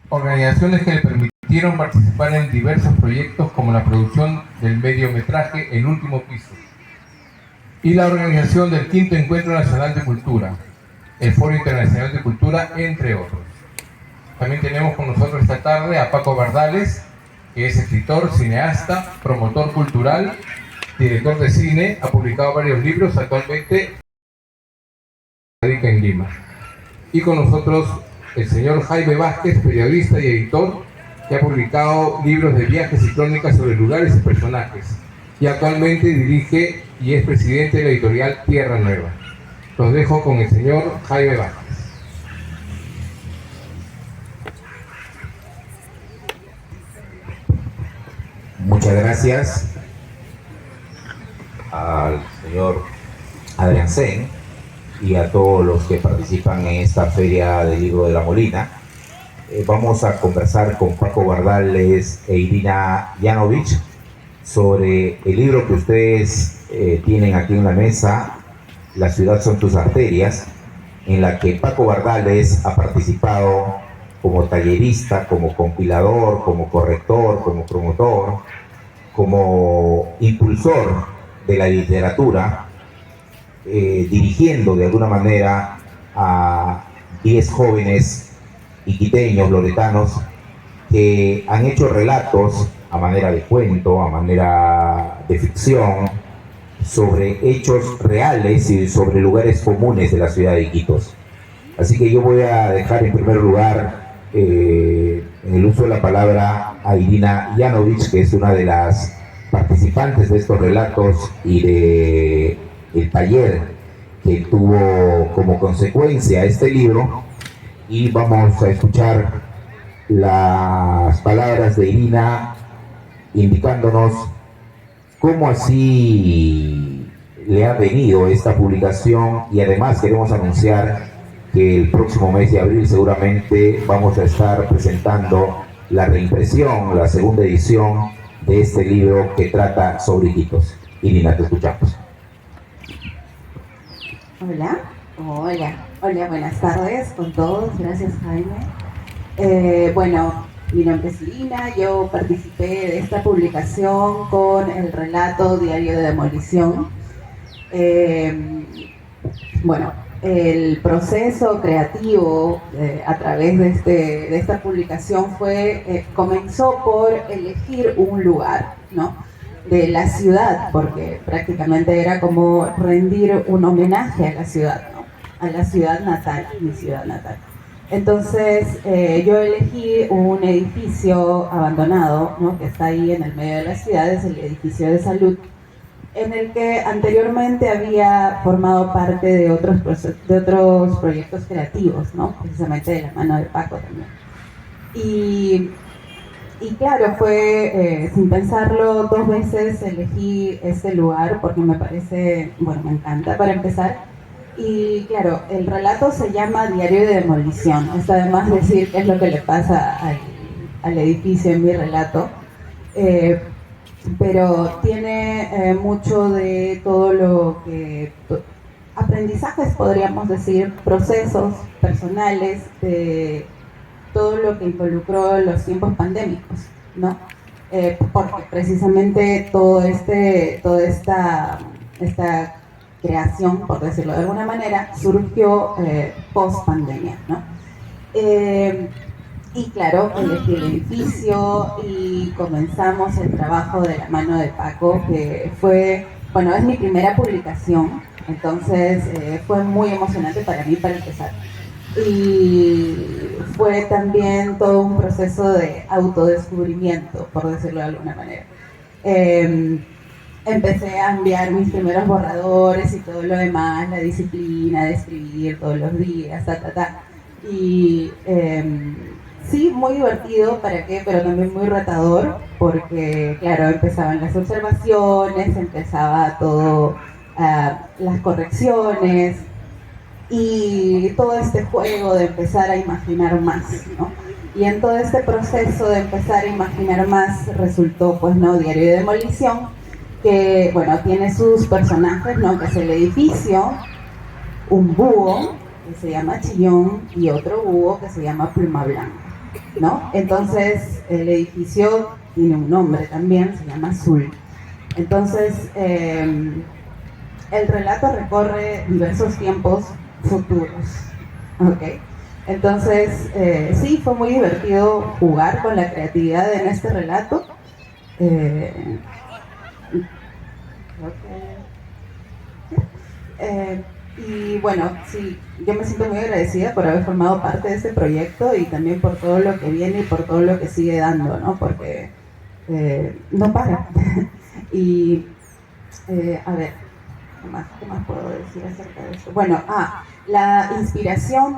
organizaciones que le permitieron participar en diversos proyectos como la producción del mediometraje El Último Piso y la organización del Quinto Encuentro Nacional de Cultura, el Foro Internacional de Cultura, entre otros. También tenemos con nosotros esta tarde a Paco Bardales, que es escritor, cineasta, promotor cultural, director de cine, ha publicado varios libros, actualmente radica en Lima. Y con nosotros el señor Jaime Vázquez, periodista y editor, que ha publicado libros de viajes y crónicas sobre lugares y personajes, y actualmente dirige y es presidente de la editorial Tierra Nueva. Los dejo con el señor Jaime Vázquez. Muchas gracias al señor Adrián Sen y a todos los que participan en esta Feria del Libro de la Molina. Vamos a conversar con Paco Bardales e Irina Yanovich sobre el libro que ustedes tienen aquí en la mesa, La ciudad son tus arterias, en la que Paco Bardales ha participado como tallerista, como compilador, como corrector, como promotor, como impulsor de la literatura, dirigiendo de alguna manera a 10 jóvenes iquiteños, loretanos, que han hecho relatos a manera de cuento, a manera de ficción, sobre hechos reales y sobre lugares comunes de la ciudad de Iquitos. Así que yo voy a dejar en primer lugar en el uso de la palabra a Irina Yanovich, que es una de las participantes de estos relatos y de el taller que tuvo como consecuencia este libro, y vamos a escuchar las palabras de Irina indicándonos cómo así le ha venido esta publicación, y además queremos anunciar que el próximo mes de abril seguramente vamos a estar presentando la reimpresión, la segunda edición de este libro que trata sobre Iquitos. Irina, te escuchamos. Hola, buenas tardes con todos, gracias Jaime. Bueno, mi nombre es Irina, yo participé de esta publicación con el relato Diario de Demolición. Bueno, el proceso creativo a través de esta publicación comenzó por elegir un lugar, ¿no?, de la ciudad, porque prácticamente era como rendir un homenaje a la ciudad, ¿no?, a la ciudad natal, mi ciudad natal. Entonces yo elegí un edificio abandonado, ¿no?, que está ahí en el medio de la ciudad, es el edificio de salud, en el que anteriormente había formado parte de otros proyectos creativos, ¿no?, precisamente de la mano de Paco también. Y claro, sin pensarlo 2 veces elegí este lugar porque me parece, bueno, me encanta para empezar. Y claro, el relato se llama Diario de Demolición. Está de más decir qué es lo que le pasa al edificio en mi relato. Pero tiene mucho de todo lo que... aprendizajes, podríamos decir, procesos personales, de todo lo que involucró los tiempos pandémicos, ¿no? Porque precisamente toda esta creación, por decirlo de alguna manera, surgió post pandemia, ¿no? Y claro, elegí el edificio y comenzamos el trabajo de la mano de Paco, que fue, bueno, es mi primera publicación, entonces fue muy emocionante para mí para empezar. Y fue también todo un proceso de autodescubrimiento, por decirlo de alguna manera. Empecé a enviar mis primeros borradores y todo lo demás, la disciplina de escribir todos los días, Y sí, muy divertido, ¿para qué? Pero también muy retador, porque claro, empezaban las observaciones, empezaba todo, las correcciones, y todo este juego de empezar a imaginar más, ¿no? Y en todo este proceso de empezar a imaginar más resultó, pues, ¿no?, Diario de Demolición, que, bueno, tiene sus personajes, ¿no?, que es el edificio, un búho que se llama Chillón y otro búho que se llama Pluma Blanca. ¿no? Entonces el edificio tiene un nombre también, se llama Azul. Entonces el relato recorre diversos tiempos futuros, ¿ok? Entonces sí, fue muy divertido jugar con la creatividad en este relato. Y bueno, sí, yo me siento muy agradecida por haber formado parte de este proyecto y también por todo lo que viene y por todo lo que sigue dando, ¿no? Porque no para. Y a ver, ¿qué más puedo decir acerca de esto? Bueno, la inspiración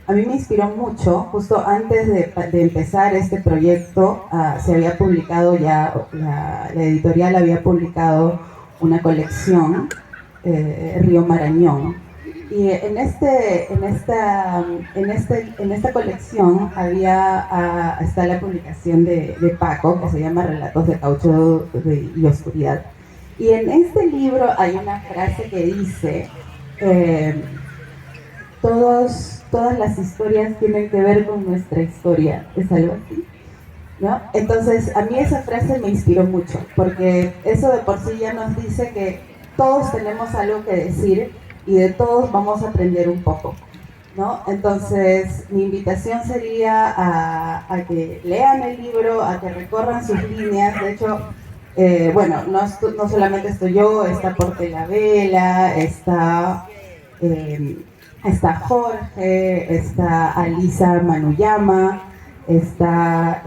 a mí me inspiró mucho, justo antes de empezar este proyecto, se había publicado ya, la editorial había publicado una colección, Río Marañón. Y en esta colección está la publicación de Paco, que se llama Relatos de Caucho y Oscuridad. Y en este libro hay una frase que dice, todas las historias tienen que ver con nuestra historia, es algo así, ¿no? Entonces a mí esa frase me inspiró mucho, porque eso de por sí ya nos dice que todos tenemos algo que decir y de todos vamos a aprender un poco, ¿no? Entonces mi invitación sería a que lean el libro, a que recorran sus líneas. De hecho, bueno, no solamente estoy yo, está Portela Vela, está Jorge, está Alisa Manuyama, está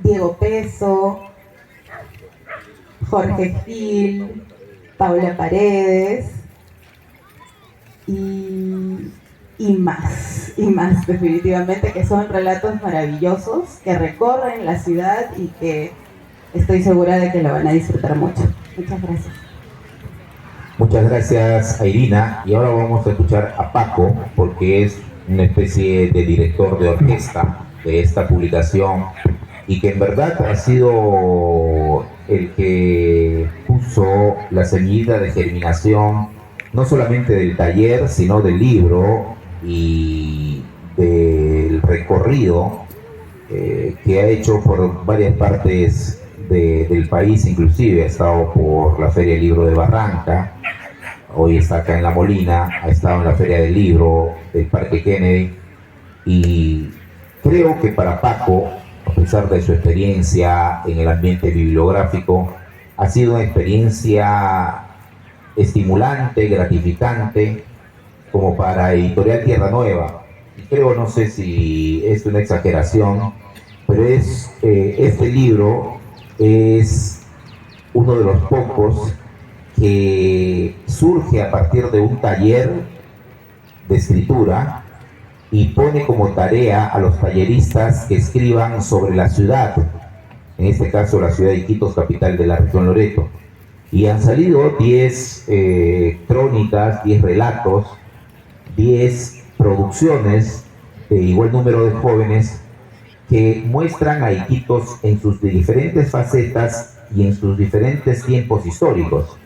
Diego Peso, Jorge Gil, Paula Paredes y más definitivamente, que son relatos maravillosos que recorren la ciudad y que estoy segura de que lo van a disfrutar mucho. Muchas gracias. Muchas gracias a Irina, y ahora vamos a escuchar a Paco, porque es una especie de director de orquesta de esta publicación y que en verdad ha sido el que puso la semillita de germinación no solamente del taller, sino del libro y del recorrido que ha hecho por varias partes del país. Inclusive ha estado por la Feria del Libro de Barranca, hoy está acá en La Molina, ha estado en la Feria del Libro del Parque Kennedy, y creo que para Paco, a pesar de su experiencia en el ambiente bibliográfico, ha sido una experiencia estimulante, gratificante, como para Editorial Tierra Nueva. Y creo, no sé si es una exageración, pero este libro es uno de los pocos que surge a partir de un taller de escritura y pone como tarea a los talleristas que escriban sobre la ciudad, en este caso la ciudad de Iquitos, capital de la región Loreto. Y han salido 10 crónicas, 10 relatos, 10 producciones de igual número de jóvenes que muestran a Iquitos en sus diferentes facetas y en sus diferentes tiempos históricos.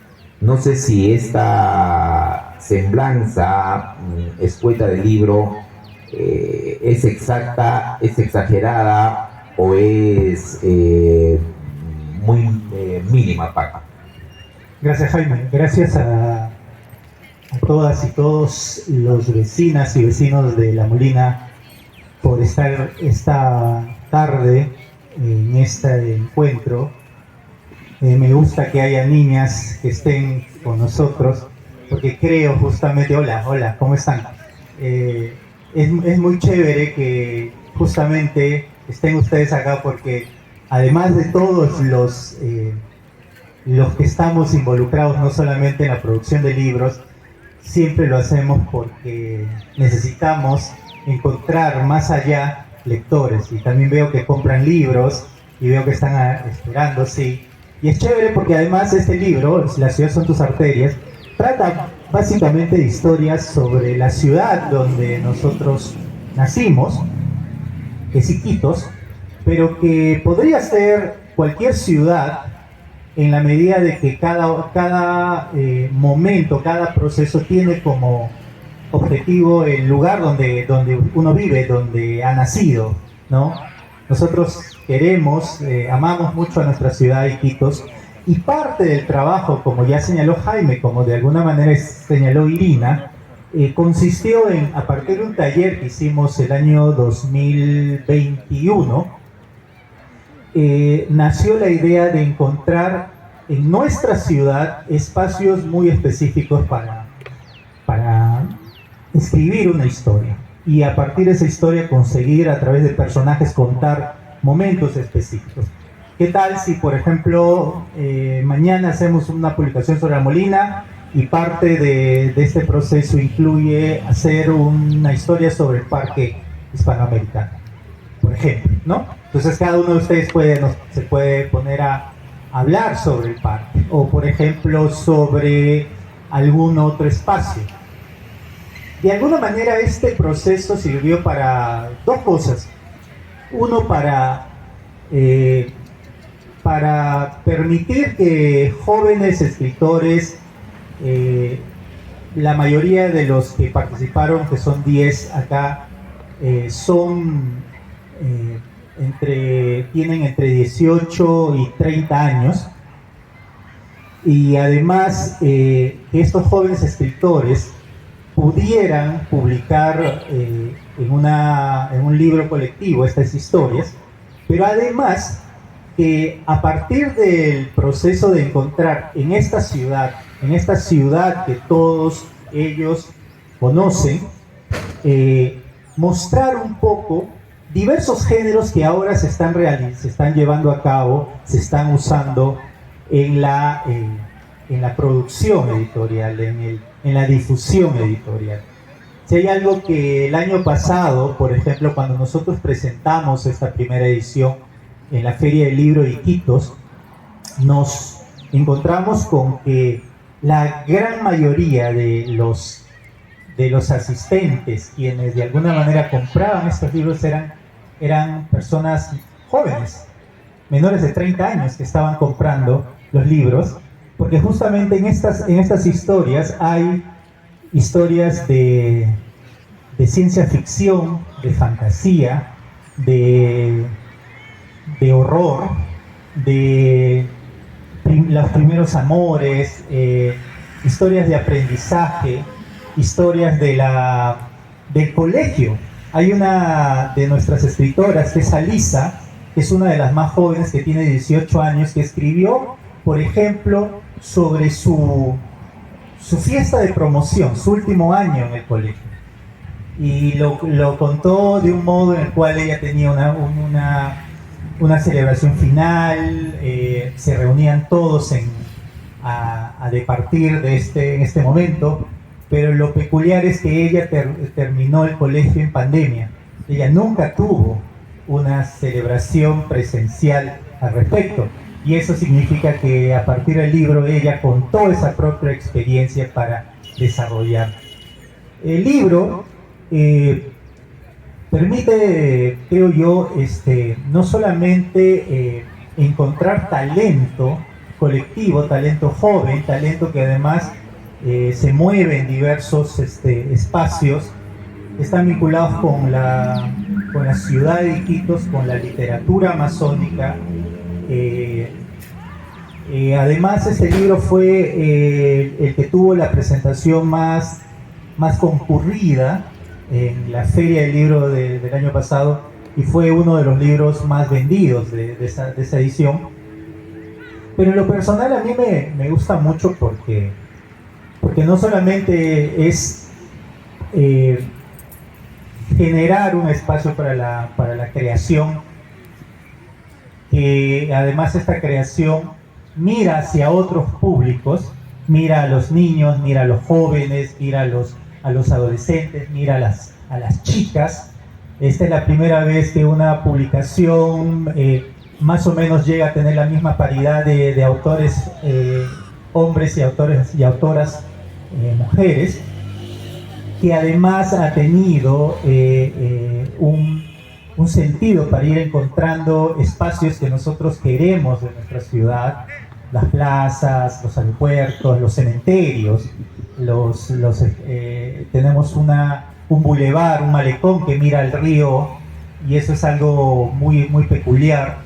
No sé si esta semblanza escueta del libro es exacta, es exagerada o es muy mínima, Paco. Gracias, Jaime. Gracias a todas y todos los vecinas y vecinos de La Molina por estar esta tarde en este encuentro. Me gusta que haya niñas que estén con nosotros, porque creo justamente, hola, ¿cómo están? Es muy chévere que justamente estén ustedes acá, porque además de todos los que estamos involucrados no solamente en la producción de libros, siempre lo hacemos porque necesitamos encontrar más allá lectores, y también veo que compran libros y veo que están esperando, sí. Y es chévere porque además este libro, La ciudad son tus arterias, trata básicamente de historias sobre la ciudad donde nosotros nacimos, que es Iquitos, pero que podría ser cualquier ciudad en la medida de que cada momento, cada proceso tiene como objetivo el lugar donde uno vive, donde ha nacido, ¿no? Nosotros queremos, amamos mucho a nuestra ciudad de Iquitos, y parte del trabajo, como ya señaló Jaime, como de alguna manera señaló Irina, consistió en, a partir de un taller que hicimos el año 2021, nació la idea de encontrar en nuestra ciudad espacios muy específicos para escribir una historia, y a partir de esa historia conseguir a través de personajes contar momentos específicos. ¿Qué tal si, por ejemplo, mañana hacemos una publicación sobre La Molina y parte de este proceso incluye hacer una historia sobre el Parque Hispanoamericano, por ejemplo, ¿no? Entonces cada uno de ustedes se puede poner a hablar sobre el parque, o por ejemplo sobre algún otro espacio. De alguna manera este proceso sirvió para dos cosas. Uno, para permitir que jóvenes escritores, la mayoría de los que participaron, que son 10 acá, tienen entre 18 y 30 años, y además que estos jóvenes escritores pudieran publicar en un libro colectivo estas historias, pero además que a partir del proceso de encontrar en esta ciudad que todos ellos conocen, mostrar un poco diversos géneros que ahora se están llevando a cabo, se están usando en la producción editorial, en la difusión editorial. Si hay algo que el año pasado, por ejemplo, cuando nosotros presentamos esta primera edición en la Feria del Libro de Iquitos, nos encontramos con que la gran mayoría de los asistentes, quienes de alguna manera compraban estos libros, eran personas jóvenes, menores de 30 años, que estaban comprando los libros, porque justamente en estas historias hay historias de ciencia ficción, de fantasía, de horror, de los primeros amores, historias de aprendizaje, historias del colegio. Hay una de nuestras escritoras, que es Alisa, que es una de las más jóvenes, que tiene 18 años, que escribió, por ejemplo, sobre su fiesta de promoción, su último año en el colegio. Y lo contó de un modo en el cual ella tenía una celebración final, se reunían todos a departir en este momento, pero lo peculiar es que ella terminó el colegio en pandemia. Ella nunca tuvo una celebración presencial al respecto, y eso significa que a partir del libro ella contó esa propia experiencia para desarrollar. El libro permite, creo yo, no solamente encontrar talento colectivo, talento joven, talento que además se mueve en diversos espacios, están vinculados con la ciudad de Iquitos, con la literatura amazónica. Además, este libro fue el que tuvo la presentación más concurrida en la Feria del Libro del año pasado, y fue uno de los libros más vendidos de esa edición. Pero en lo personal a mí me gusta mucho porque no solamente es generar un espacio para la creación, que además esta creación mira hacia otros públicos, mira a los niños, mira a los jóvenes, mira a los adolescentes, mira a las chicas. Esta es la primera vez que una publicación más o menos llega a tener la misma paridad de autores hombres y autores y autoras mujeres, que además ha tenido un sentido para ir encontrando espacios que nosotros queremos de nuestra ciudad, las plazas, los aeropuertos, los cementerios, tenemos un bulevar, un malecón que mira al río, y eso es algo muy, muy peculiar,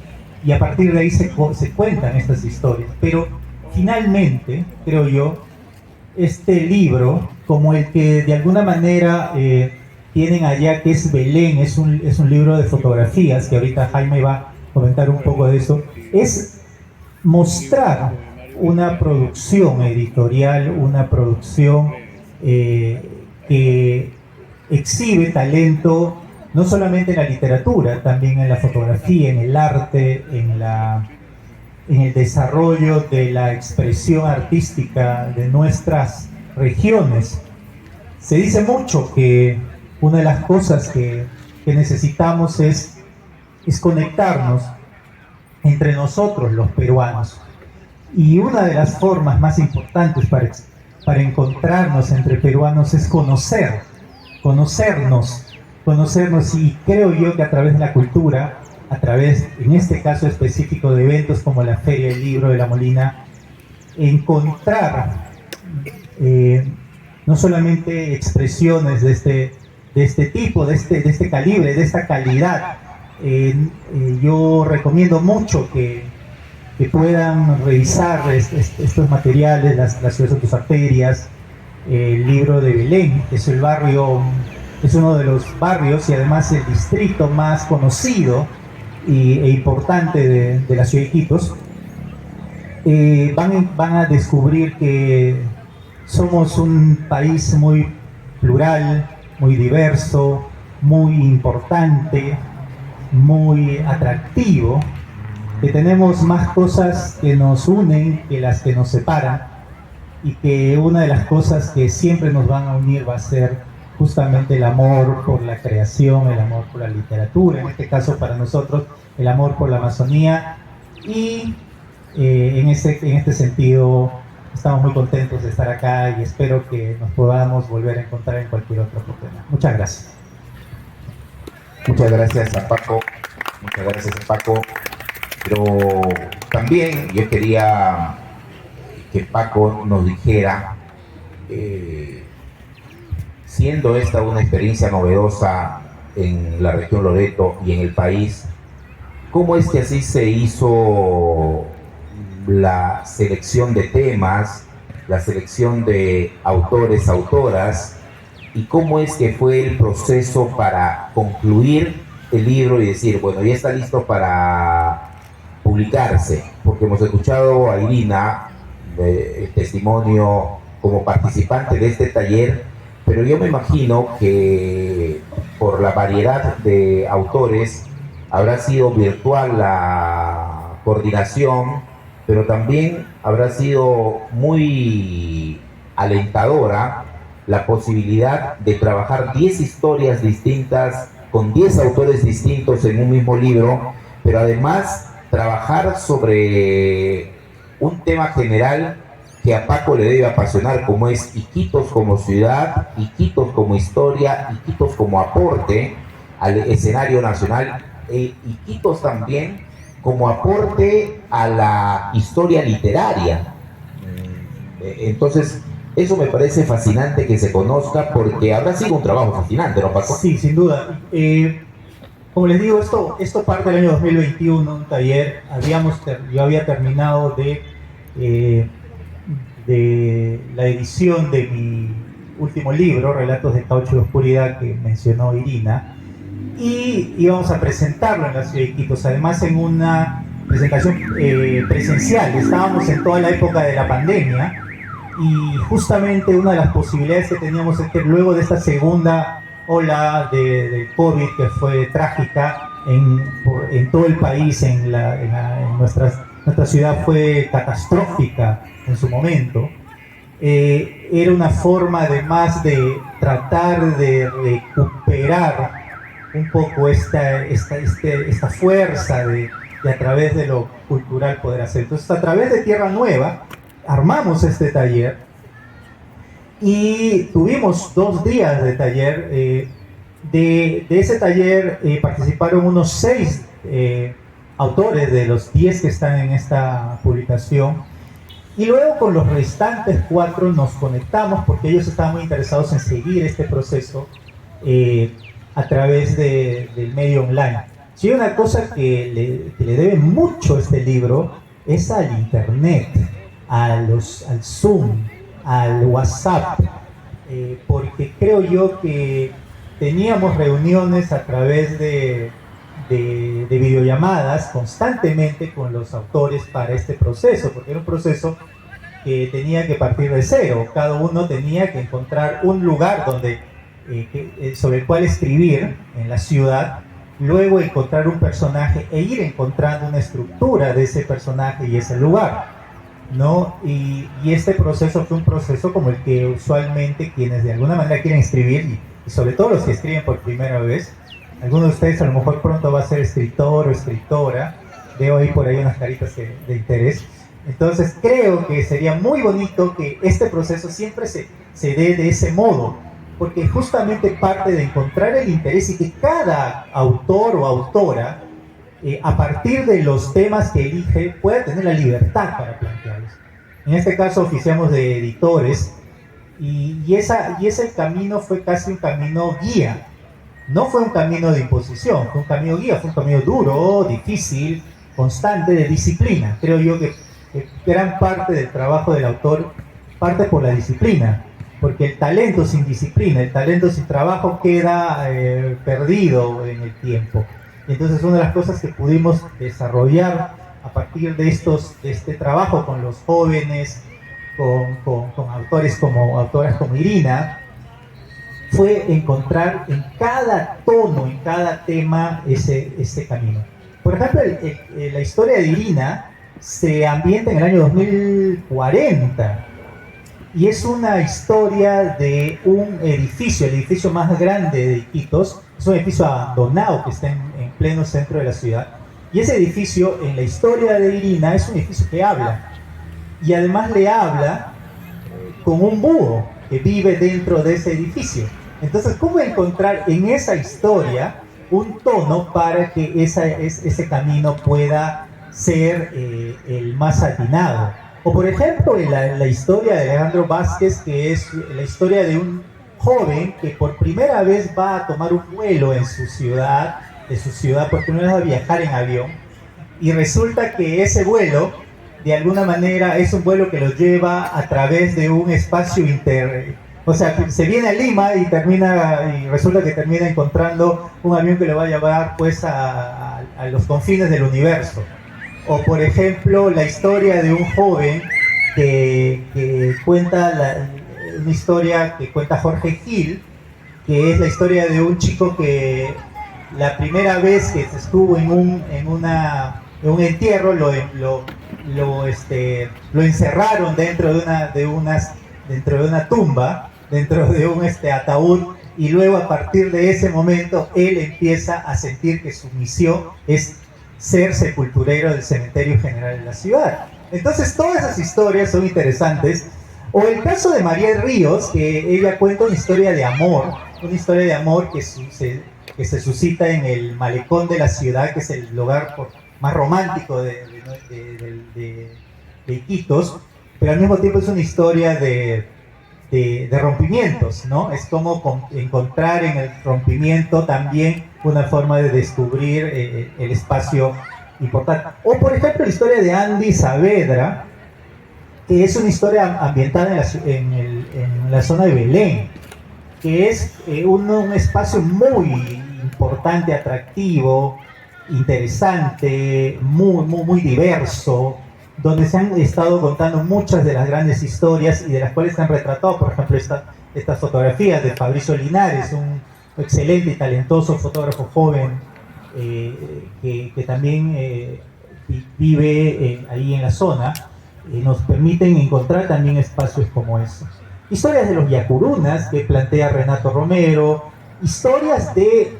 y a partir de ahí se cuentan estas historias. Pero finalmente, creo yo, este libro, como el que de alguna manera tienen allá, que es Belén, es un libro de fotografías, que ahorita Jaime va a comentar un poco de eso, es mostrar una producción editorial, una producción que exhibe talento no solamente en la literatura, también en la fotografía, en el arte, en el desarrollo de la expresión artística de nuestras regiones. Se dice mucho que una de las cosas que necesitamos es conectarnos entre nosotros los peruanos. Y una de las formas más importantes para encontrarnos entre peruanos es conocernos, y creo yo que a través de la cultura, a través, en este caso específico, de eventos como la Feria del Libro de La Molina, encontrar no solamente expresiones de este tipo, de este calibre, de esta calidad. Yo recomiendo mucho que puedan revisar estos materiales, las ciudades de tus arterias, el libro de Belén, que es es uno de los barrios y además el distrito más conocido e importante de la ciudad de Iquitos. Van a descubrir que somos un país muy plural, muy diverso, muy importante, muy atractivo, que tenemos más cosas que nos unen que las que nos separan, y que una de las cosas que siempre nos van a unir va a ser justamente el amor por la creación, el amor por la literatura, en este caso para nosotros el amor por la Amazonía, y en este sentido estamos muy contentos de estar acá y espero que nos podamos volver a encontrar en cualquier otra oportunidad. Muchas gracias. Muchas gracias a Paco. Muchas gracias a Paco. Pero también yo quería que Paco nos dijera, siendo esta una experiencia novedosa en la región Loreto y en el país, ¿cómo es que así se hizo la selección de temas, la selección de autores, autoras, y cómo es que fue el proceso para concluir el libro y decir, bueno, ya está listo para publicarse? Porque hemos escuchado a Irina, el testimonio como participante de este taller, pero yo me imagino que por la variedad de autores habrá sido virtual la coordinación, pero también habrá sido muy alentadora la posibilidad de trabajar 10 historias distintas con 10 autores distintos en un mismo libro, pero además trabajar sobre un tema general que a Paco le debe apasionar, como es Iquitos como ciudad, Iquitos como historia, Iquitos como aporte al escenario nacional, Iquitos también como aporte a la historia literaria. Entonces, eso me parece fascinante que se conozca, porque habrá sido un trabajo fascinante, ¿no, Paco? Sí, sin duda. Como les digo, esto parte del año 2021, un taller. Yo había terminado de la edición de mi último libro, Relatos de Caucho y Oscuridad, que mencionó Irina, y íbamos a presentarlo en la ciudad de Iquitos, además en una presentación presencial. Estábamos en toda la época de la pandemia, y justamente una de las posibilidades que teníamos es que luego de esta segunda ola de COVID, que fue trágica en todo el país, en nuestra ciudad fue catastrófica en su momento, era una forma además de tratar de recuperar un poco esta fuerza de a través de lo cultural poder hacer. Entonces, a través de Tierra Nueva armamos este taller y tuvimos 2 días de taller. De ese taller participaron unos 6 autores de los 10 que están en esta publicación, Y luego con los restantes 4 nos conectamos porque ellos estaban muy interesados en seguir este proceso a través del medio online. Si hay una cosa que le debe mucho este libro es al internet, al Zoom, al WhatsApp, porque creo yo que teníamos reuniones a través de videollamadas constantemente con los autores para este proceso, porque era un proceso que tenía que partir de cero. Cada uno tenía que encontrar un lugar sobre el cual escribir en la ciudad, luego encontrar un personaje e ir encontrando una estructura de ese personaje y ese lugar, ¿no? Y este proceso fue un proceso como el que usualmente quienes de alguna manera quieren escribir, y sobre todo los que escriben por primera vez, algunos de ustedes a lo mejor pronto va a ser escritor o escritora, veo ahí por ahí unas caritas de interés. Entonces creo que sería muy bonito que este proceso siempre se dé de ese modo, porque justamente parte de encontrar el interés y que cada autor o autora, a partir de los temas que elige, pueda tener la libertad para plantearlos. En este caso oficiamos de editores y ese camino fue casi un camino guía. No fue un camino de imposición, fue un camino guía, fue un camino duro, difícil, constante, de disciplina. Creo yo que gran parte del trabajo del autor parte por la disciplina, porque el talento sin disciplina, el talento sin trabajo queda perdido en el tiempo. Entonces una de las cosas que pudimos desarrollar a partir de este trabajo con los jóvenes, con autores autoras como Irina, fue encontrar en cada tono, en cada tema, ese camino. Por ejemplo, la historia de Irina se ambienta en el año 2040 y es una historia de un edificio, el edificio más grande de Iquitos. Es un edificio abandonado que está en pleno centro de la ciudad, y ese edificio en la historia de Irina es un edificio que habla, y además le habla con un búho que vive dentro de ese edificio. Entonces, ¿cómo encontrar en esa historia un tono para que ese camino pueda ser el más atinado? O por ejemplo, la historia de Alejandro Vázquez, que es la historia de un joven que por primera vez va a tomar un vuelo de su ciudad, por primera vez va a viajar en avión, y resulta que ese vuelo, de alguna manera, es un vuelo que lo lleva a través de un espacio o sea, se viene a Lima y resulta que termina encontrando un avión que lo va a llevar pues a los confines del universo. O por ejemplo, la historia de un joven que cuenta una historia que cuenta Jorge Gil, que es la historia de un chico que la primera vez que estuvo en un entierro lo encerraron dentro de una tumba, dentro de un ataúd, y luego a partir de ese momento él empieza a sentir que su misión es ser sepulturero del cementerio general de la ciudad. Entonces todas esas historias son interesantes. O el caso de María Ríos, que ella cuenta una historia de amor que se suscita en el malecón de la ciudad, que es el lugar más romántico de Iquitos, pero al mismo tiempo es una historia de rompimientos, ¿no? Es como encontrar en el rompimiento también una forma de descubrir el espacio importante. O por ejemplo la historia de Andy Saavedra, que es una historia ambientada en la zona de Belén, que es un espacio muy importante, atractivo, interesante, muy diverso, donde se han estado contando muchas de las grandes historias y de las cuales se han retratado, por ejemplo, estas fotografías de Fabricio Linares, un excelente y talentoso fotógrafo joven que también vive ahí en la zona. Nos permiten encontrar también espacios como esos. Historias de los yacurunas que plantea Renato Romero, historias de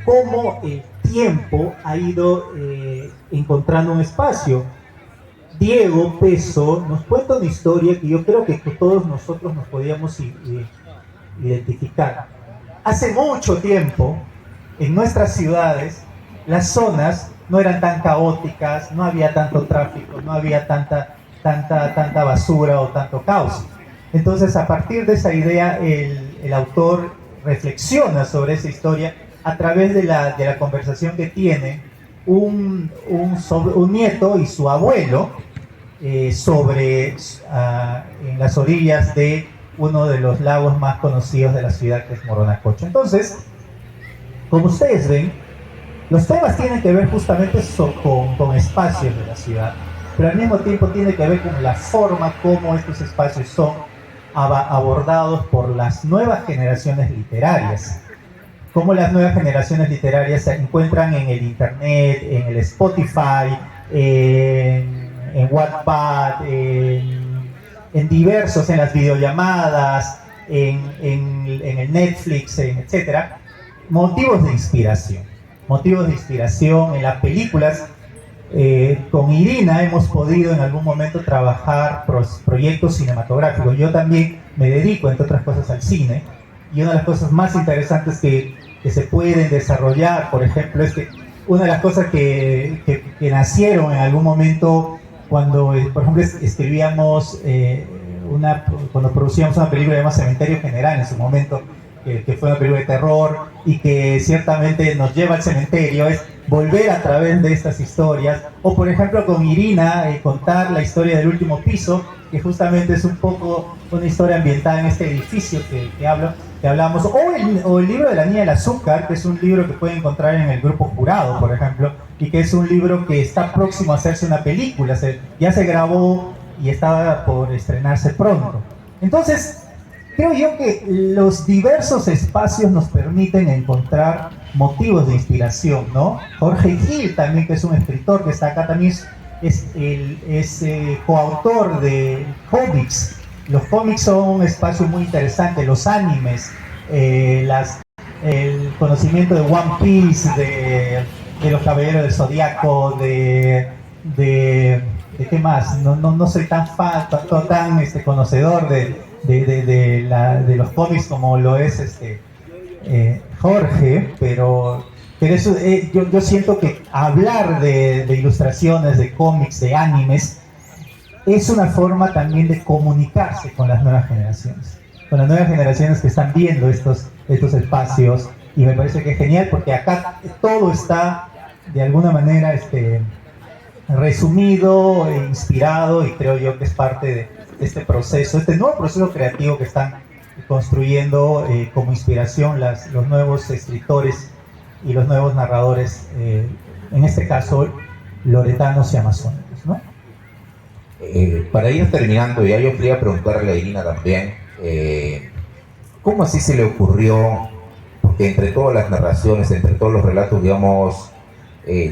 cómo el tiempo ha ido encontrando un espacio. Diego Peso nos cuenta una historia que yo creo que todos nosotros nos podíamos identificar. Hace mucho tiempo, en nuestras ciudades, las zonas no eran tan caóticas, no había tanto tráfico, no había tanta tanta basura o tanto caos. Entonces, a partir de esa idea, el autor reflexiona sobre esa historia a través de la conversación que tiene un nieto y su abuelo en las orillas de uno de los lagos más conocidos de la ciudad, que es Moronacocha. Entonces, como ustedes ven, los temas tienen que ver justamente con espacios de la ciudad, pero al mismo tiempo tiene que ver con la forma como estos espacios son abordados por las nuevas generaciones literarias. Cómo las nuevas generaciones literarias se encuentran en el internet, en el Spotify, en Wattpad, en las videollamadas, en el Netflix, etcétera. Motivos de inspiración en las películas. Con Irina hemos podido en algún momento trabajar proyectos cinematográficos. Yo también me dedico, entre otras cosas, al cine, y una de las cosas más interesantes que se pueden desarrollar, por ejemplo, es que una de las cosas que nacieron en algún momento cuando, por ejemplo, escribíamos cuando producíamos una película llamada Cementerio General en su momento, que fue una película de terror y que ciertamente nos lleva al cementerio, es volver a través de estas historias, o por ejemplo con Irina, contar la historia del último piso, que justamente es un poco una historia ambientada en este edificio que hablamos, o el libro de la Niña del Azúcar, que es un libro que pueden encontrar en el Grupo Jurado, por ejemplo, y que es un libro que está próximo a hacerse una película, ya se grabó y estaba por estrenarse pronto. Entonces, creo yo que los diversos espacios nos permiten encontrar motivos de inspiración, ¿no? Jorge Gil también, que es un escritor que está acá, también es coautor de cómics. Los cómics son un espacio muy interesante, los animes, el conocimiento de One Piece, de los Caballeros del Zodiaco, de ¿qué más? No soy tan conocedor de los cómics como lo es Jorge, pero eso, yo siento que hablar de ilustraciones, de cómics, de animes, es una forma también de comunicarse con las nuevas generaciones que están viendo estos espacios, y me parece que es genial porque acá todo está de alguna manera resumido e inspirado, y creo yo que es parte de este proceso, este nuevo proceso creativo que están construyendo como inspiración los nuevos escritores y los nuevos narradores, en este caso loretanos y amazónicos, ¿no? Para ir terminando, ya yo quería preguntarle a Irina también, ¿cómo así se le ocurrió? Porque entre todas las narraciones, entre todos los relatos, digamos,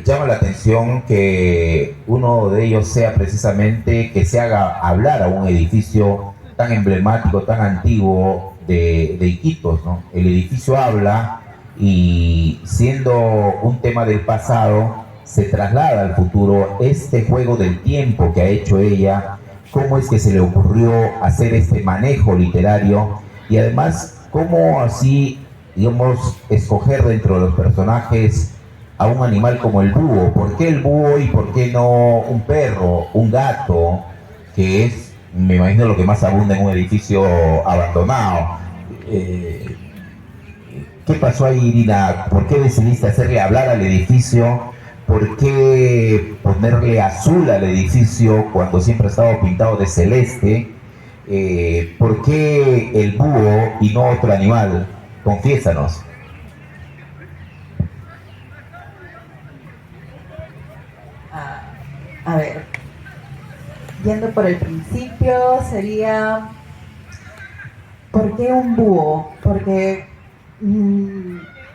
llama la atención que uno de ellos sea precisamente que se haga hablar a un edificio tan emblemático, tan antiguo de Iquitos, ¿no? El edificio habla, y siendo un tema del pasado, se traslada al futuro. Este juego del tiempo que ha hecho ella, ¿cómo es que se le ocurrió hacer este manejo literario? Y además, ¿cómo así, digamos, escoger dentro de los personajes a un animal como el búho? ¿Por qué el búho y por qué no un perro, un gato, que es, me imagino, lo que más abunda en un edificio abandonado? ¿Qué pasó ahí, Irina? ¿Por qué decidiste hacerle hablar al edificio? ¿Por qué ponerle azul al edificio cuando siempre ha estado pintado de celeste? ¿Por qué el búho y no otro animal? Confiésanos. A ver, yendo por el principio, sería ¿por qué un búho? Porque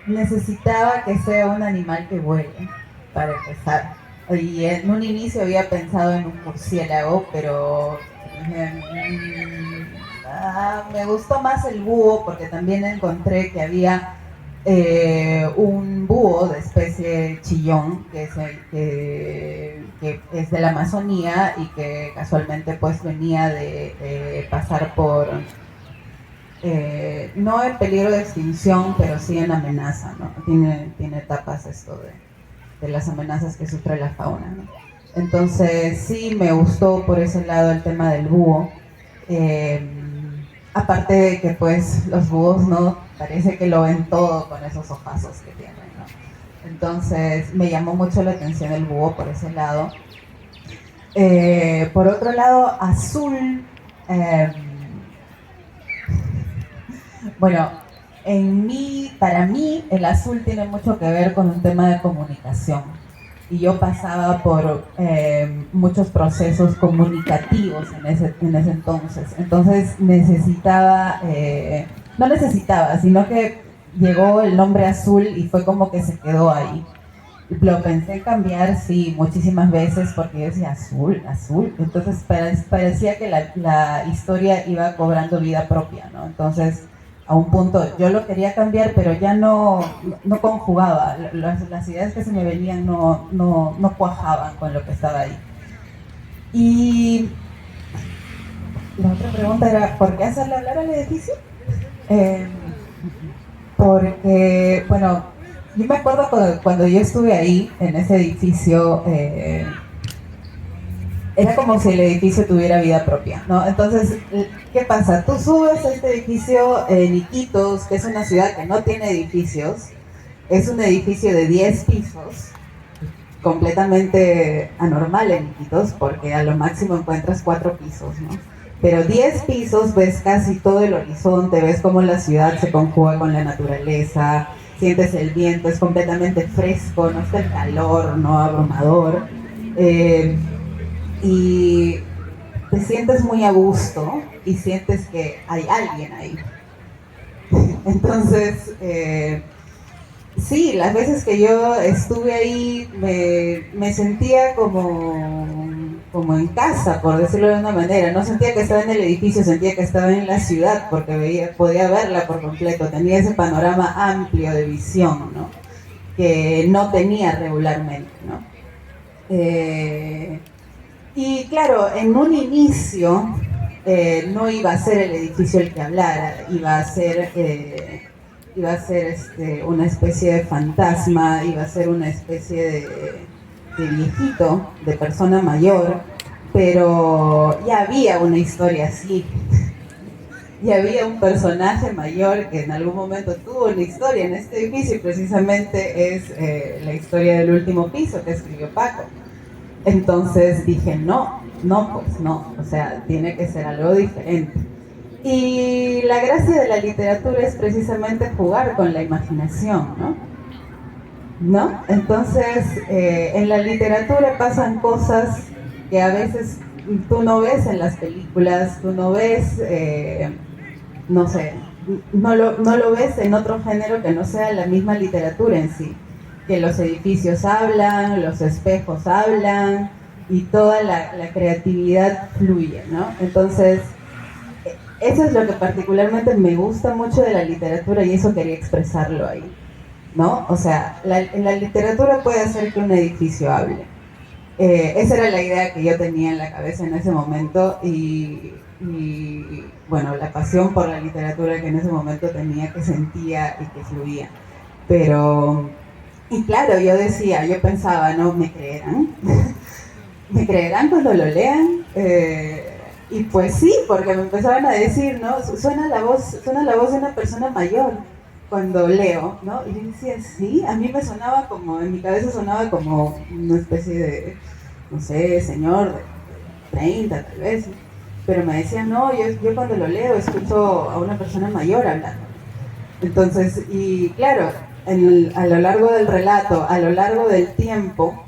necesitaba que sea un animal que vuele, para empezar. Y en un inicio había pensado en un murciélago, pero me gustó más el búho, porque también encontré que había un búho de especie chillón, que es de la Amazonía, y que casualmente pues venía de pasar por, no en peligro de extinción, pero sí en amenaza, ¿no? Tiene etapas esto de las amenazas que sufre la fauna, ¿no? Entonces sí me gustó por ese lado el tema del búho. Aparte de que pues los búhos, ¿no? Parece que lo ven todo con esos ojazos que tienen, ¿no? Entonces me llamó mucho la atención el búho por ese lado. Por otro lado, azul. Bueno, para mí el azul tiene mucho que ver con un tema de comunicación. Y yo pasaba por muchos procesos comunicativos en ese entonces. Entonces no necesitaba, sino que llegó el nombre azul y fue como que se quedó ahí. Lo pensé cambiar, sí, muchísimas veces, porque yo decía azul, azul. Entonces parecía que la historia iba cobrando vida propia, ¿no? Entonces, a un punto, yo lo quería cambiar, pero ya no conjugaba. Las ideas que se me venían no cuajaban con lo que estaba ahí. Y la otra pregunta era, ¿por qué hacerle hablar al edificio? Porque, bueno, yo me acuerdo cuando yo estuve ahí, en ese edificio, era como si el edificio tuviera vida propia, ¿no? Entonces, ¿qué pasa? Tú subes a este edificio en Iquitos, que es una ciudad que no tiene edificios, es un edificio de 10 pisos, completamente anormal en Iquitos, porque a lo máximo encuentras 4 pisos, ¿no? Pero 10 pisos, ves casi todo el horizonte, ves cómo la ciudad se conjuga con la naturaleza, sientes el viento, es completamente fresco, no está el calor, no abrumador, y te sientes muy a gusto y sientes que hay alguien ahí. Entonces, sí, las veces que yo estuve ahí me sentía como en casa, por decirlo de una manera. No sentía que estaba en el edificio, sentía que estaba en la ciudad, porque podía verla por completo, tenía ese panorama amplio de visión, ¿no? Que no tenía regularmente, ¿no? Y claro, en un inicio no iba a ser el edificio el que hablara, iba a ser una especie de fantasma, iba a ser una especie de viejito, de persona mayor, pero ya había una historia así. Y había un personaje mayor que en algún momento tuvo una historia en este edificio, y precisamente es la historia del último piso que escribió Paco. Entonces dije, no, o sea, tiene que ser algo diferente. Y la gracia de la literatura es precisamente jugar con la imaginación, ¿no? Entonces, en la literatura pasan cosas que a veces tú no ves en las películas, tú no ves, no sé, no lo ves en otro género que no sea la misma literatura en sí. Que los edificios hablan, los espejos hablan y toda la creatividad fluye, ¿no? Entonces, eso es lo que particularmente me gusta mucho de la literatura y eso quería expresarlo ahí, ¿no? O sea, en la literatura puede hacer que un edificio hable. Esa era la idea que yo tenía en la cabeza en ese momento y bueno, la pasión por la literatura que en ese momento tenía, que sentía y que fluía. Pero... Y claro, yo pensaba, ¿no? ¿Me creerán? ¿Me creerán cuando lo lean? Y pues sí, porque me empezaban a decir, ¿no? Suena la voz de una persona mayor cuando leo, ¿no? Y yo decía, sí, a mí me sonaba como, en mi cabeza sonaba como una especie de, no sé, señor de 30 tal vez. Pero me decían, no, yo cuando lo leo escucho a una persona mayor hablando. Entonces, y claro, a lo largo del relato, a lo largo del tiempo,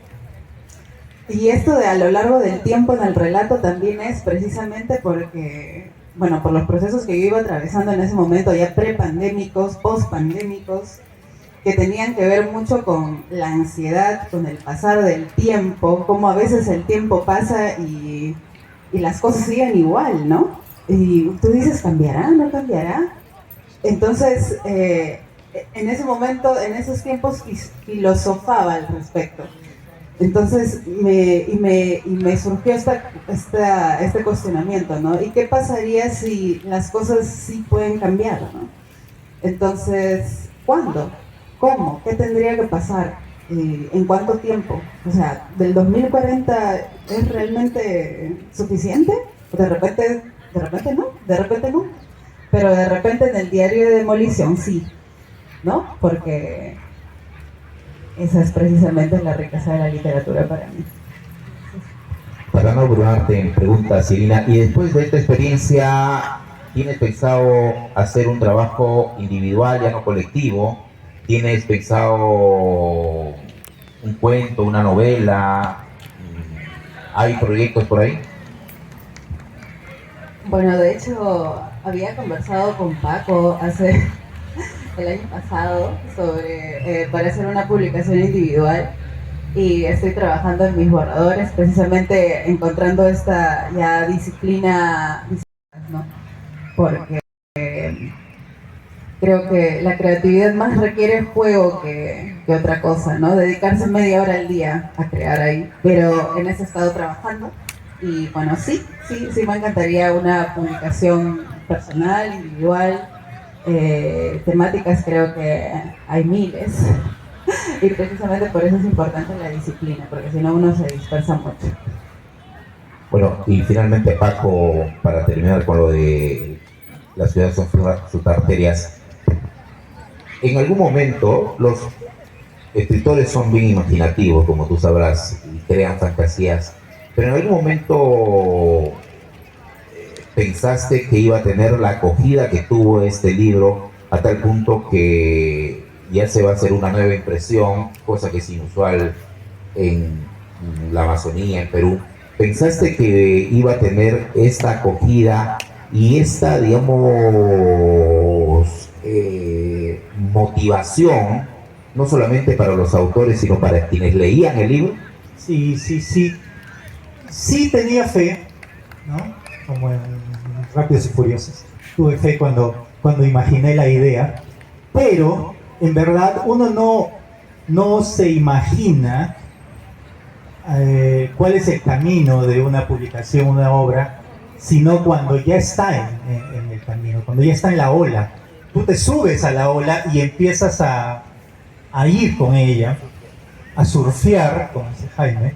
y esto de a lo largo del tiempo en el relato también es precisamente porque, bueno, por los procesos que yo iba atravesando en ese momento, ya prepandémicos, pospandémicos, que tenían que ver mucho con la ansiedad, con el pasar del tiempo, como a veces el tiempo pasa y las cosas siguen igual, ¿no? Y tú dices, ¿cambiará? ¿No cambiará? Entonces, en ese momento, en esos tiempos, filosofaba al respecto. Entonces me surgió este cuestionamiento, ¿no? ¿Y qué pasaría si las cosas sí pueden cambiar, ¿no? Entonces, ¿cuándo? ¿Cómo? ¿Qué tendría que pasar? ¿En cuánto tiempo? O sea, ¿del 2040 es realmente suficiente? De repente no, de repente no. Pero de repente en el diario de demolición sí, ¿no? Porque esa es precisamente la riqueza de la literatura para mí. Para no abrumarte en preguntas, Irina, y después de esta experiencia, ¿tienes pensado hacer un trabajo individual, ya no colectivo? ¿Tienes pensado un cuento, una novela? ¿Hay proyectos por ahí? Bueno, de hecho, había conversado con Paco hace el año pasado sobre para hacer una publicación individual y estoy trabajando en mis borradores, precisamente encontrando esta ya disciplina, ¿no? Porque creo que la creatividad más requiere juego que otra cosa, ¿no? Dedicarse media hora al día a crear ahí, pero en eso he estado trabajando y bueno, sí me encantaría una publicación personal, individual, temáticas creo que hay miles y precisamente por eso es importante la disciplina, porque si no uno se dispersa mucho. Bueno, y finalmente, Paco, para terminar con lo de la ciudad son sus arterias, en algún momento los escritores son bien imaginativos, como tú sabrás, y crean fantasías, pero en algún momento pensaste que iba a tener la acogida que tuvo este libro a tal punto que ya se va a hacer una nueva impresión, cosa que es inusual en la Amazonía, en Perú. ¿Pensaste que iba a tener esta acogida y esta, digamos, motivación, no solamente para los autores, sino para quienes leían el libro? Sí tenía fe, ¿no? Como en Rápidos y Furiosos. Tuve fe cuando imaginé la idea, pero en verdad uno no se imagina cuál es el camino de una publicación, una obra, sino cuando ya está en el camino, cuando ya está en la ola. Tú te subes a la ola y empiezas a ir con ella, a surfear, como dice Jaime,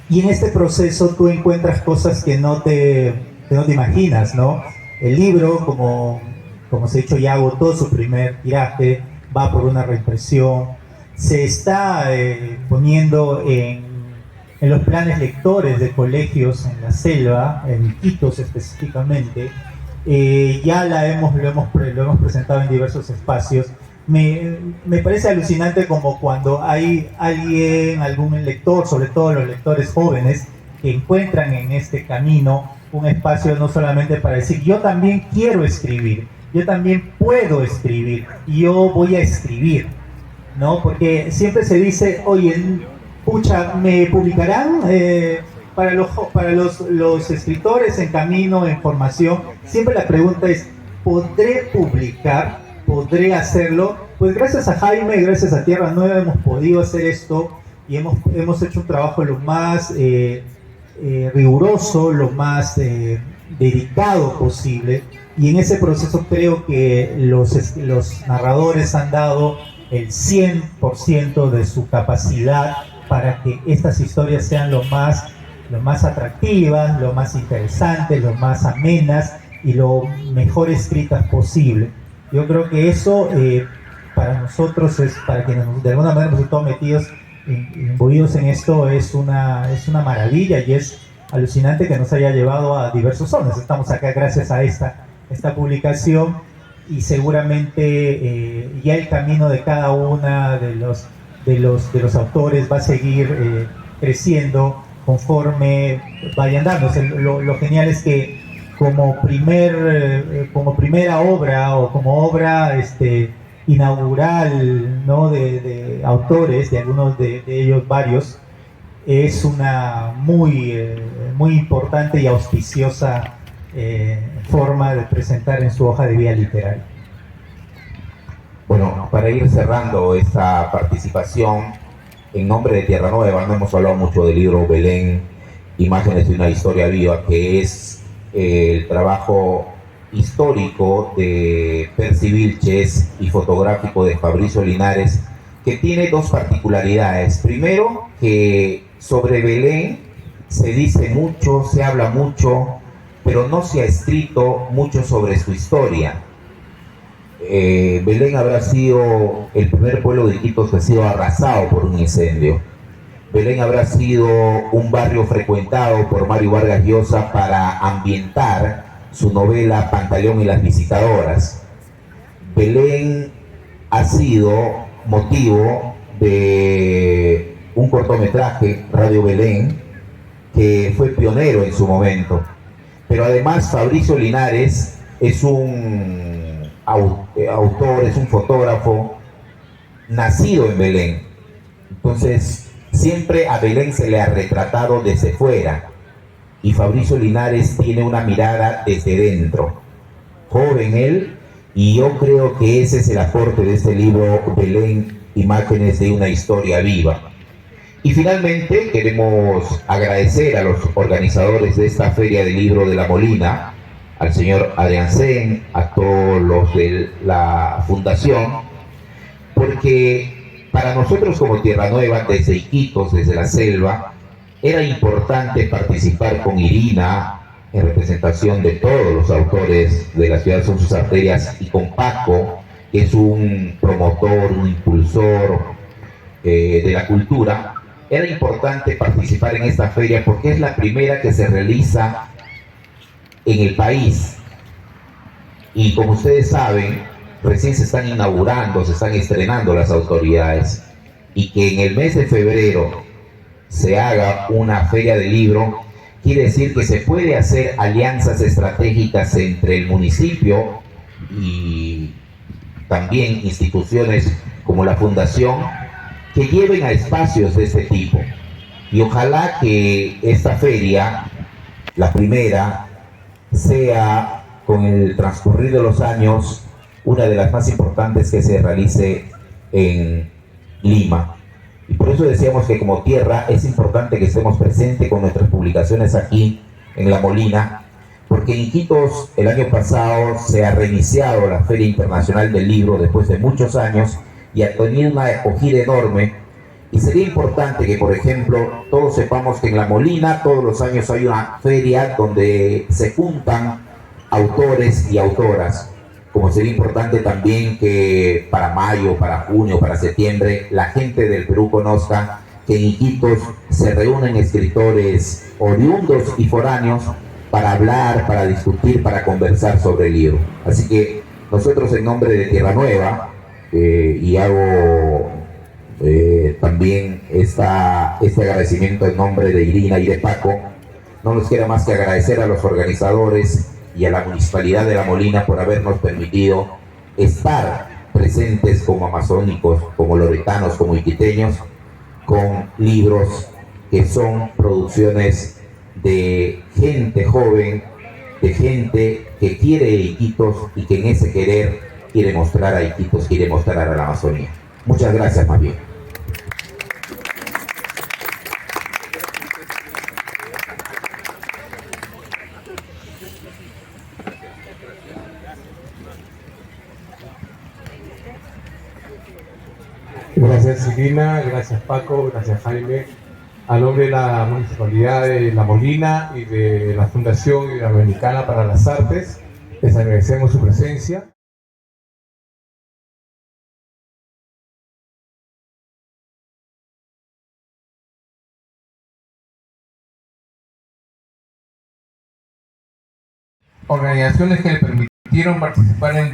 y en este proceso tú encuentras cosas que no te imaginas, ¿no? El libro, como se ha dicho, ya agotó su primer tiraje, va por una reimpresión, se está poniendo en los planes lectores de colegios en la selva, en Iquitos específicamente. Ya lo hemos presentado en diversos espacios. Me parece alucinante como cuando hay algún lector, sobre todo los lectores jóvenes, que encuentran en este camino un espacio no solamente para decir yo también quiero escribir, yo también puedo escribir, yo voy a escribir, ¿no? Porque siempre se dice, oye, pucha, ¿me publicarán? Para los escritores en camino, en formación, siempre la pregunta es, ¿podré publicar? ¿Podré hacerlo? Pues gracias a Jaime, gracias a Tierra Nueva hemos podido hacer esto y hemos hecho un trabajo lo más riguroso, lo más dedicado posible, y en ese proceso creo que los narradores han dado el 100% de su capacidad para que estas historias sean lo más atractivas, lo más interesantes, lo más amenas y lo mejor escritas posible. Yo creo que eso para nosotros, para quienes de alguna manera hemos estado metidos, imbuidos en esto, es una maravilla y es alucinante que nos haya llevado a diversos zonas. Estamos acá gracias a esta publicación y seguramente ya el camino de cada una de los autores va a seguir creciendo conforme vayan dándose. Lo genial es que como primera obra o como obra inaugural, ¿no? de autores, de algunos de ellos varios, es una muy importante y auspiciosa forma de presentar en su hoja de vida literaria. Bueno, para ir cerrando esta participación, en nombre de Tierra Nueva, no hemos hablado mucho del libro Belén, Imágenes de una historia viva, que es el trabajo histórico de Percy Vilches y fotográfico de Fabricio Linares que tiene dos particularidades. Primero, que sobre Belén se dice mucho, se habla mucho, pero no se ha escrito mucho sobre su historia. Belén habrá sido el primer pueblo de Iquitos que ha sido arrasado por un incendio. Belén habrá sido un barrio frecuentado por Mario Vargas Llosa para ambientar su novela Pantaleón y las visitadoras. Belén ha sido motivo de un cortometraje, Radio Belén, que fue pionero en su momento. Pero además Fabricio Linares es un autor, es un fotógrafo nacido en Belén. Entonces, siempre a Belén se le ha retratado desde fuera y Fabricio Linares tiene una mirada desde dentro. Joven él, y yo creo que ese es el aporte de este libro, Belén, imágenes de una historia viva. Y finalmente queremos agradecer a los organizadores de esta Feria del Libro de La Molina, al señor Adrián Sen, a todos los de la fundación, porque para nosotros como Tierra Nueva, desde Iquitos, desde la selva, era importante participar con Irina, en representación de todos los autores de La Ciudad Son Sus Arterias, y con Paco, que es un promotor, un impulsor de la cultura. Era importante participar en esta feria porque es la primera que se realiza en el país. Y como ustedes saben, recién se están inaugurando, se están estrenando las autoridades. Y que en el mes de febrero se haga una feria de libro, quiere decir que se puede hacer alianzas estratégicas entre el municipio y también instituciones como la Fundación, que lleven a espacios de este tipo. Y ojalá que esta feria, la primera, sea con el transcurrir de los años una de las más importantes que se realice en Lima. Y por eso decíamos que como tierra es importante que estemos presentes con nuestras publicaciones aquí en La Molina, porque en Iquitos el año pasado se ha reiniciado la Feria Internacional del Libro después de muchos años y ha tenido una acogida enorme. Y sería importante que, por ejemplo, todos sepamos que en La Molina todos los años hay una feria donde se juntan autores y autoras. Como sería importante también que para mayo, para junio, para septiembre, la gente del Perú conozca que en Iquitos se reúnen escritores oriundos y foráneos para hablar, para discutir, para conversar sobre el libro. Así que nosotros, en nombre de Tierra Nueva, y hago también este agradecimiento en nombre de Irina y de Paco, no nos queda más que agradecer a los organizadores y a la Municipalidad de La Molina por habernos permitido estar presentes como amazónicos, como loretanos, como iquiteños, con libros que son producciones de gente joven, de gente que quiere Iquitos y que en ese querer quiere mostrar a Iquitos, quiere mostrar a la Amazonía. Muchas gracias más bien. Gracias Irina, gracias Paco, gracias Jaime. A nombre de la Municipalidad de La Molina y de la Fundación Iberoamericana para las Artes, les agradecemos su presencia. Organizaciones que le permitieron participar en